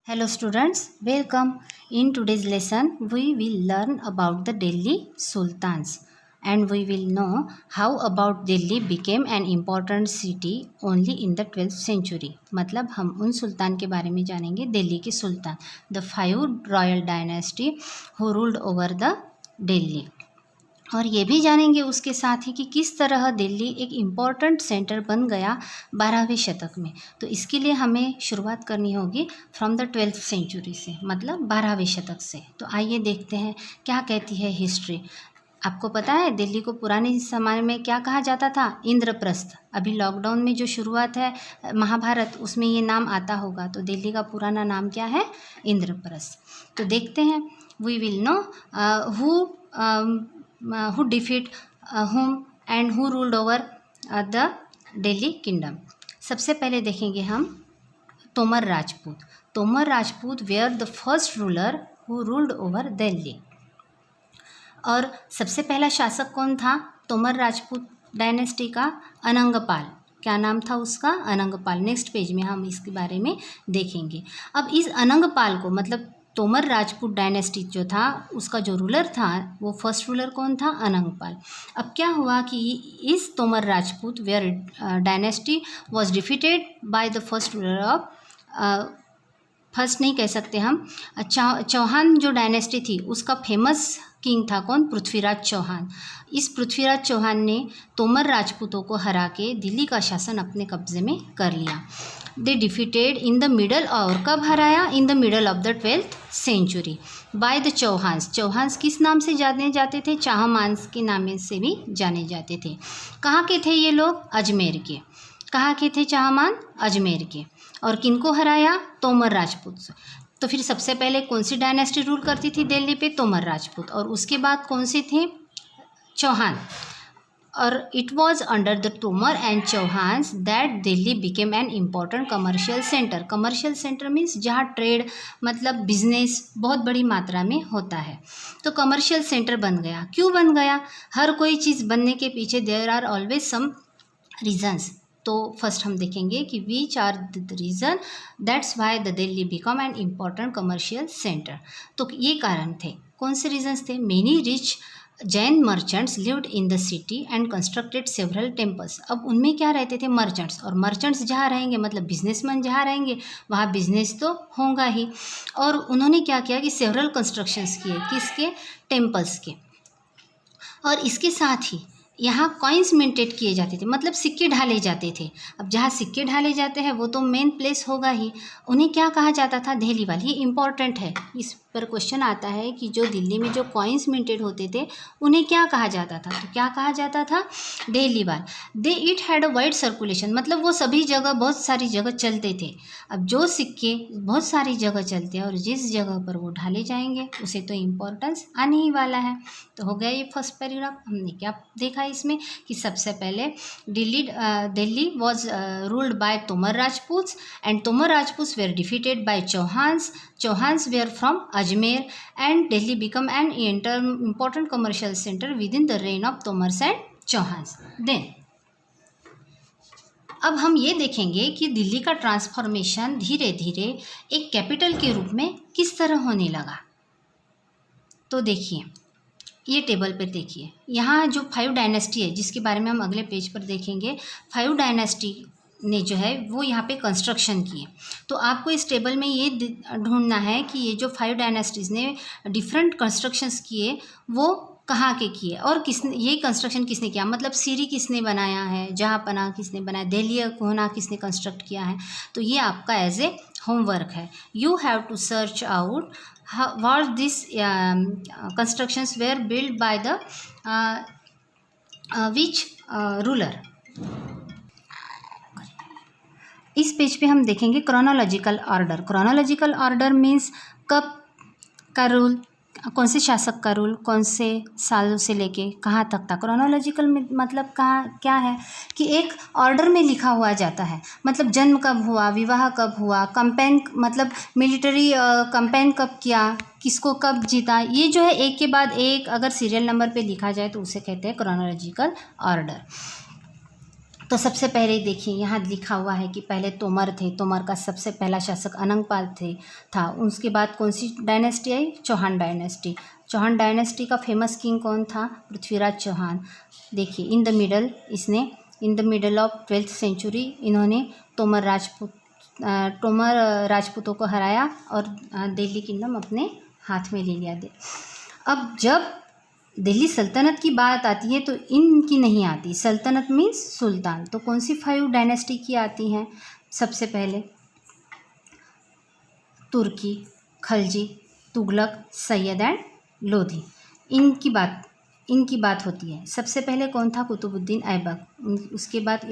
Hello students, welcome. In today's lesson, we will learn about the Delhi Sultans and we will know how about Delhi became an important city only in the 12th century. मतलब हम उन सुल्तान के बारे में जानेंगे, दिल्ली के सुल्तान, the 5 royal dynasty who ruled over the Delhi. और ये भी जानेंगे उसके साथ ही कि किस तरह दिल्ली एक इम्पॉर्टेंट सेंटर बन गया 12वें शतक में। तो इसके लिए हमें शुरुआत करनी होगी फ्रॉम द 12th सेंचुरी से, मतलब 12वें शतक से। तो आइए देखते हैं क्या कहती है हिस्ट्री। आपको पता है दिल्ली को पुराने समय में क्या कहा जाता था? इंद्रप्रस्थ। अभी लॉकडाउन में जो शुरुआत है महाभारत, उसमें ये नाम आता होगा। तो दिल्ली का पुराना नाम क्या है? इंद्रप्रस्थ। तो देखते हैं, we will know who defeat whom and who ruled over the Delhi kingdom. सबसे पहले देखेंगे हम Tomar Rajput. Tomar Rajput were the first ruler who ruled over Delhi. और सबसे पहला शासक कौन था तोमर राजपूत डायनेस्टी का? अनंगपाल। क्या नाम था उसका? अनंगपाल। नेक्स्ट पेज में हम इसके बारे में देखेंगे। अब इस अनंगपाल को, मतलब तोमर राजपूत डायनेस्टी जो था उसका जो रूलर था, वो फर्स्ट रूलर कौन था? अनंगपाल। अब क्या हुआ कि इस Tomar Rajput were dynasty was defeated by the first ruler of, first नहीं कह सकते हम, चौहान जो डायनेस्टी थी उसका फेमस किंग था कौन? पृथ्वीराज चौहान। इस पृथ्वीराज चौहान ने तोमर राजपूतों को हरा के दिल्ली का शासन अपने कब्जे में कर लिया। They defeated in the middle, और कब हराया? In the middle of the 12th century by the Chauhans. Chauhans किस नाम से जाने जाते थे? चाहमान्स के नाम से भी जाने जाते थे। कहाँ के थे ये लोग? अजमेर के। कहाँ के थे चाहमान? अजमेर के। और किनको हराया? तोमर राजपूत। तो फिर सबसे पहले कौन सी डायनेस्टी रूल करती थी दिल्ली पे? तोमर राजपूत। और उसके बाद कौन से थे? चौहान। और it was under the Tomar and Chauhans that Delhi became an important commercial centre. Commercial centre means जहाँ ट्रेड, मतलब बिजनेस बहुत बड़ी मात्रा में होता है। तो कमर्शियल सेंटर बन गया। क्यों बन गया? हर कोई चीज़ बनने के पीछे there are always some reasons. तो फर्स्ट हम देखेंगे कि which are the reason that's why the Delhi become an important commercial centre. तो ये कारण थे। कौन से रीजन्स थे? Many rich Jain merchants lived in the city and constructed several temples. अब उनमें क्या रहते थे? मर्चेंट्स। और मर्चेंट्स जहाँ रहेंगे, मतलब बिजनेसमैन जहाँ रहेंगे, वहाँ बिजनेस तो होगा ही। और उन्होंने क्या किया कि सेवरल कंस्ट्रक्शंस किए। किसके? टेम्पल्स के। और इसके साथ ही यहाँ कॉइन्स मिंटेड किए जाते थे, मतलब सिक्के ढाले जाते थे। अब जहाँ सिक्के ढाले जाते हैं वो तो मेन प्लेस होगा ही। उन्हें क्या कहा जाता था? देहलीवाल। ये इंपॉर्टेंट है, इस पर क्वेश्चन आता है कि जो दिल्ली में जो कॉइन्स मिंटेड होते थे उन्हें क्या कहा जाता था? तो क्या कहा जाता था? Dehliwal. They it had a wide circulation, मतलब वो सभी जगह, बहुत सारी जगह चलते थे। अब जो सिक्के बहुत सारी जगह चलते हैं और जिस जगह पर वो ढाले जाएंगे उसे तो इम्पोर्टेंस आने ही वाला है। तो हो गया ये फर्स्ट पैराग्राफ। हमने क्या देखा इसमें कि सबसे पहले Delhi was ruled by Tomar Rajput and Tomar Rajput were defeated by Chauhans. Chauhans were from Ajmer and Delhi become an important commercial centre within the reign of Tomars and Chauhans. Then अब हम ये देखेंगे कि दिल्ली का ट्रांसफॉर्मेशन धीरे धीरे एक कैपिटल के रूप में किस तरह होने लगा। तो देखिए, ये टेबल पर देखिए, यहाँ जो 5 डायनेस्टी है जिसके बारे में हम अगले पेज पर देखेंगे, 5 डायनेस्टी ने जो है वो यहाँ पे कंस्ट्रक्शन किए। तो आपको इस टेबल में ये ढूंढना है कि ये जो 5 डायनेस्टीज़ ने डिफरेंट कंस्ट्रक्शंस किए वो कहाँ के किए और किसने ये कंस्ट्रक्शन किसने किया, मतलब सीरी किसने बनाया है, जहाँपनाह किसने बनाया, दिल्ली कोहना किसने कंस्ट्रक्ट किया है। तो ये आपका एज ए होमवर्क है। You have to search out what these constructions were built by the which ruler. इस पेज पे हम देखेंगे chronological order. Chronological order means कब का रूल, कौन से शासक का रूल कौन से सालों से लेके कहाँ तक था। क्रोनोलॉजिकल में मतलब कहाँ क्या है कि एक ऑर्डर में लिखा हुआ जाता है, मतलब जन्म कब हुआ, विवाह कब हुआ, कंपेन मतलब मिलिट्री कंपेन कब किया, किसको कब जीता, ये जो है एक के बाद एक अगर सीरियल नंबर पे लिखा जाए तो उसे कहते हैं क्रोनोलॉजिकल ऑर्डर। तो सबसे पहले देखिए यहाँ लिखा हुआ है कि पहले तोमर थे, तोमर का सबसे पहला शासक अनंगपाल था। उसके बाद कौन सी डायनेस्टी आई? चौहान डायनेस्टी। चौहान डायनेस्टी का फेमस किंग कौन था? पृथ्वीराज चौहान। देखिए in the middle of 12th century इन्होंने तोमर राजपूतों को हराया और दिल्ली किंगडम अपने हाथ में ले लिया। अब जब दिल्ली सल्तनत की बात आती है तो इनकी नहीं आती। सल्तनत मीन्स सुल्तान। तो कौन सी 5 डायनेस्टी की आती हैं? सबसे पहले तुर्की, खलजी, तुगलक, सैयद एंड लोधी। इनकी बात होती है। सबसे पहले कौन था? कुतुबुद्दीन ऐबक। उसके बाद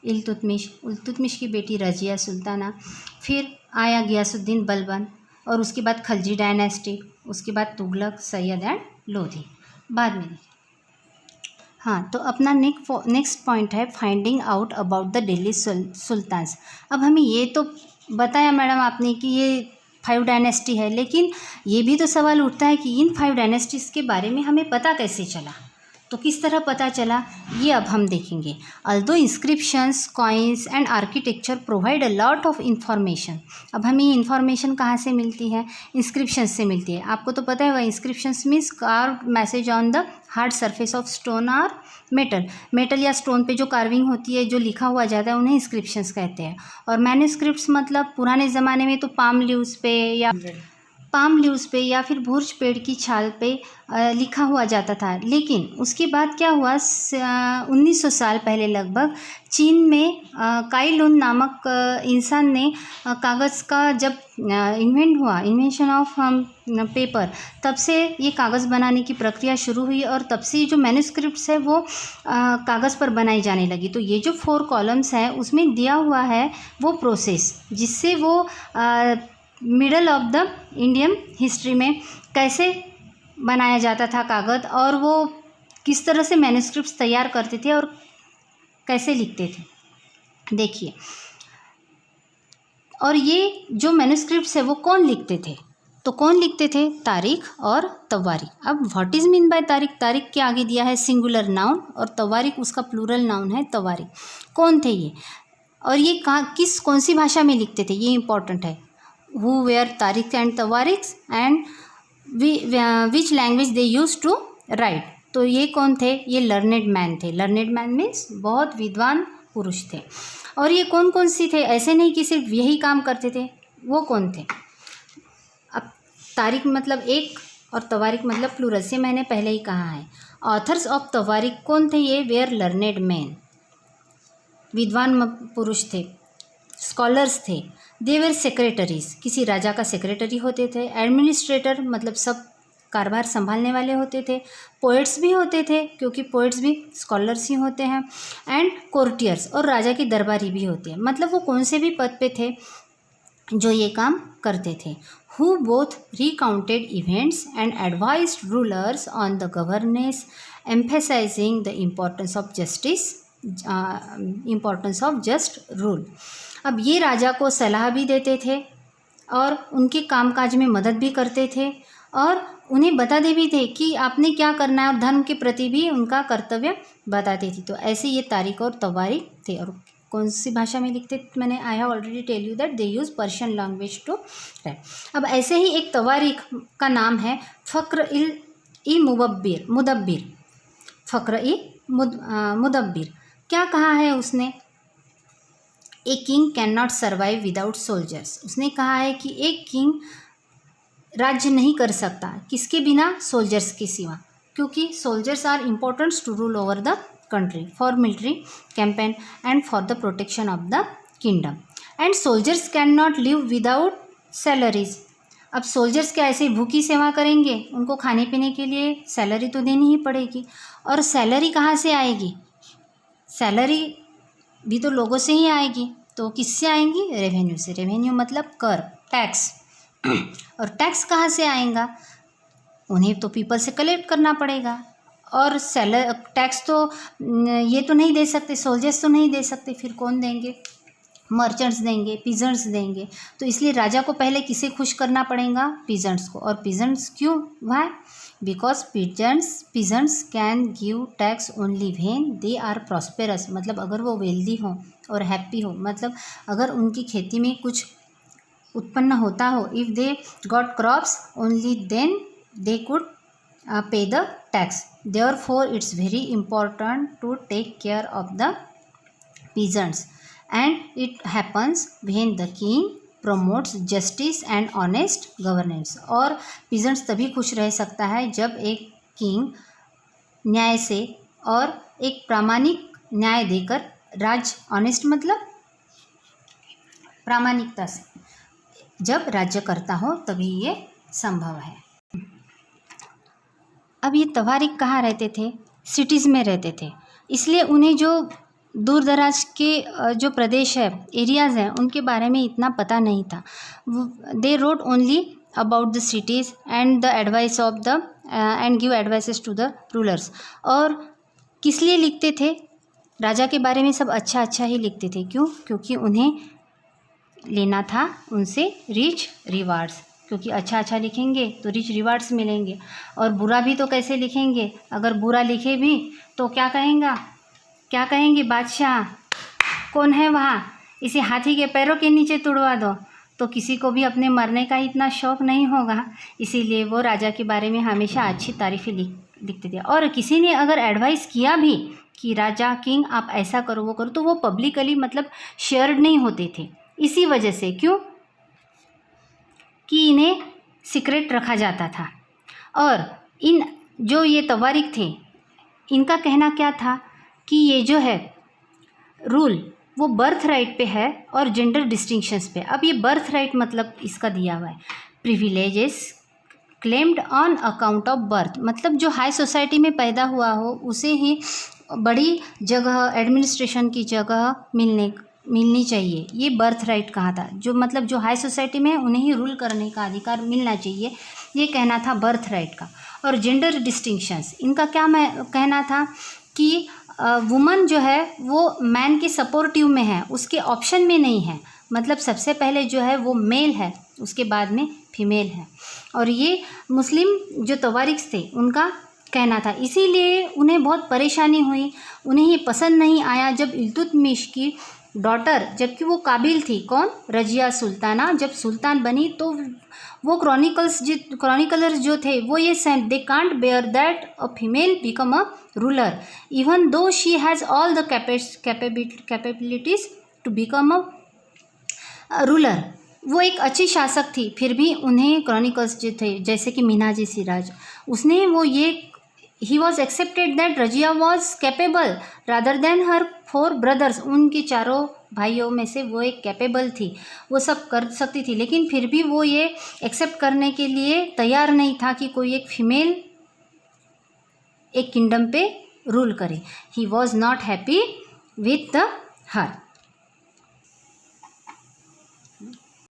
इल्तुतमिश की बेटी रजिया सुल्ताना। फिर आया गियासुद्दीन बलबन और उसके बाद खलजी डायनेस्टी, उसके बाद तुगलक, सैयद एंड लोधी बाद में। हाँ, तो अपना नेक्स्ट पॉइंट है finding out about the Delhi sultans. अब हमें ये तो बताया मैडम आपने कि ये 5 डायनेस्टी है, लेकिन ये भी तो सवाल उठता है कि इन 5 डायनेस्टीज़ के बारे में हमें पता कैसे चला, तो किस तरह पता चला ये अब हम देखेंगे। Although inscriptions, coins and architecture provide a lot of information. अब हमें ये इन्फॉर्मेशन कहाँ से मिलती है? इंस्क्रिप्शन से मिलती है। आपको तो पता है वह inscriptions means carved message on the hard surface of stone और मेटल या स्टोन पे जो कार्विंग होती है, जो लिखा हुआ जाता है, उन्हें इंस्क्रिप्शंस कहते हैं। और मैन्युस्क्रिप्ट्स मतलब पुराने ज़माने में तो पाम लीव्स पे या फिर भुर्ज पेड़ की छाल पे लिखा हुआ जाता था। लेकिन उसके बाद क्या हुआ? 1900 साल पहले लगभग चीन में काई लुन नामक इंसान ने कागज़ का जब इन्वेंशन ऑफ पेपर, तब से ये कागज़ बनाने की प्रक्रिया शुरू हुई और तब से जो मैन्युस्क्रिप्ट्स है वो कागज़ पर बनाई जाने लगी। तो ये जो 4 कॉलम्स हैं उसमें दिया हुआ है वो प्रोसेस, जिससे वो middle of the Indian history में कैसे बनाया जाता था कागज़, और वो किस तरह से मैन्युस्क्रिप्ट्स तैयार करते थे और कैसे लिखते थे। देखिए, और ये जो मैन्युस्क्रिप्ट्स है वो कौन लिखते थे? तो कौन लिखते थे? तारीख और तवारीख। अब व्हाट इज़ मीन बाय तारीख? तारीख के आगे दिया है सिंगुलर नाउन और तवारीख उसका प्लूरल नाउन है तवारीख। कौन थे ये और ये कौन सी भाषा में लिखते थे? ये इंपॉर्टेंट है। Who were Tariq and Tawariq and which language they used to write? तो ये कौन थे? ये लर्नेड मैन थे। लर्नेड मैन मीन्स बहुत विद्वान पुरुष थे। और ये कौन सी थे? ऐसे नहीं कि सिर्फ यही काम करते थे। वो कौन थे? अब तारीख मतलब एक और तवारीख मतलब प्लूरल से मैंने पहले ही कहा है। ऑथर्स ऑफ तवारीख कौन थे? ये वेयर लर्नेड मैन, विद्वान पुरुष थे, स्कॉलर्स थे। देवर सेक्रेटरीज, किसी राजा का सेक्रेटरी होते थे। एडमिनिस्ट्रेटर मतलब सब कारभार संभालने वाले होते थे। पोएट्स भी होते थे, क्योंकि पोएट्स भी स्कॉलर्स ही होते हैं। एंड कोर्टियर्स, और राजा की दरबारी भी होती है। मतलब वो कौन से भी पद पे थे जो ये काम करते थे। Who both recounted events and advised rulers on the governance, emphasizing the importance of just rule. अब ये राजा को सलाह भी देते थे और उनके कामकाज में मदद भी करते थे और उन्हें बताते भी थे कि आपने क्या करना है, और धर्म के प्रति भी उनका कर्तव्य बताते थे। तो ऐसे ये तारीख और तवारीख थे। और कौन सी भाषा में लिखते थे? मैंने I have already tell you that they use Persian language to write. अब ऐसे ही एक तवारीख का नाम है मुदब्बिर। मुदब्बिर क्या कहा है उसने? A king can not survive without soldiers. उसने कहा है कि एक किंग राज्य नहीं कर सकता किसके बिना? सोल्जर्स के सिवा, क्योंकि soldiers are important to rule over the country for military campaign and for the protection of the kingdom. And soldiers can not live without salaries. अब सोल्जर्स क्या ऐसे भूखी सेवा करेंगे? उनको खाने पीने के लिए सैलरी तो देनी ही पड़ेगी। और सैलरी कहाँ से आएगी? सैलरी भी तो लोगों से ही आएगी। तो किससे आएंगी? रेवेन्यू से। रेवेन्यू मतलब कर, टैक्स। और टैक्स कहाँ से आएगा? उन्हें तो पीपल से कलेक्ट करना पड़ेगा। और टैक्स तो ये तो नहीं दे सकते, सोल्जर्स तो नहीं दे सकते, फिर कौन देंगे? मर्चेंट्स देंगे, पीजेंट्स देंगे। तो इसलिए राजा को पहले किसे खुश करना पड़ेगा? पीजेंट्स को। और पीजेंट्स क्यों? Why? Because peasants can give tax only when they are prosperous, मतलब अगर वो वेल्दी हो और हैप्पी हो, मतलब अगर उनकी खेती में कुछ उत्पन्न होता हो, if they got crops only then they could pay the tax. Therefore it's very important to take care of the peasants, and it happens when the king promotes justice and honest governance. और peasants तभी खुश रह सकता है जब एक king न्याय से और एक प्रामाणिक न्याय देकर राज, ऑनेस्ट मतलब प्रामाणिकता से जब राज्य करता हो तभी ये संभव है। अब ये तवारिक कहाँ रहते थे? सिटीज़ में रहते थे, इसलिए उन्हें जो दूर दराज के जो प्रदेश है, एरियाज़ हैं, उनके बारे में इतना पता नहीं था। They wrote only about the cities and the advice of the and give advices to the rulers. और किस लिए लिखते थे? राजा के बारे में सब अच्छा अच्छा ही लिखते थे। क्यों? क्योंकि उन्हें लेना था उनसे रिच रिवार्ड्स, क्योंकि अच्छा अच्छा लिखेंगे तो रिच रिवार्ड्स मिलेंगे। और बुरा भी तो कैसे लिखेंगे? अगर बुरा लिखे भी तो क्या कहेंगे बादशाह, कौन है वहाँ, इसे हाथी के पैरों के नीचे तुड़वा दो। तो किसी को भी अपने मरने का इतना शौक़ नहीं होगा, इसीलिए वो राजा के बारे में हमेशा अच्छी तारीफ़ें लिखते थे। और किसी ने अगर एडवाइस किया भी कि राजा, किंग, आप ऐसा करो वो करो, तो वो पब्लिकली मतलब शेयर्ड नहीं होते थे। इसी वजह से, क्यों कि इन्हें सीक्रेट रखा जाता था। और इन जो ये तवारिक थे, इनका कहना क्या था कि ये जो है रूल वो बर्थ राइट पे है और जेंडर डिस्टिंक्शंस पे। अब ये बर्थ राइट मतलब इसका दिया हुआ है, privileges claimed on account of birth, मतलब जो हाई सोसाइटी में पैदा हुआ हो उसे ही बड़ी जगह, एडमिनिस्ट्रेशन की जगह मिलनी चाहिए। ये बर्थ राइट कहा था, जो मतलब जो हाई सोसाइटी में उन्हें ही रूल करने का अधिकार मिलना चाहिए, ये कहना था बर्थ राइट का। और जेंडर डिस्टिंक्शंस, इनका क्या कहना था कि वुमन जो है वो मैन के सपोर्टिव में है, उसके ऑप्शन में नहीं है। मतलब सबसे पहले जो है वो मेल है, उसके बाद में फीमेल है। और ये मुस्लिम जो तवारिक थे उनका कहना था, इसीलिए उन्हें बहुत परेशानी हुई। उन्हें ये पसंद नहीं आया जब इल्तुतमिश की डॉटर, जबकि वो काबिल थी, कौन? रजिया सुल्ताना, जब सुल्तान बनी तो वो क्रॉनिकलर्स जो थे वो ये saint, they can't bear that a female become a ruler even though she has all the capabilities to become a ruler. वो एक अच्छी शासक थी, फिर भी उन्हें क्रॉनिकल्स जो थे, जैसे कि मिन्हाज सिराज, उसने वो ये he was accepted that Razia was capable rather than her 4 brothers. उनके चारों भाइयों में से वो एक कैपेबल थी, वो सब कर सकती थी, लेकिन फिर भी वो ये एक्सेप्ट करने के लिए तैयार नहीं था कि कोई एक फीमेल एक किंगडम पे रूल करे। He was not happy with the her.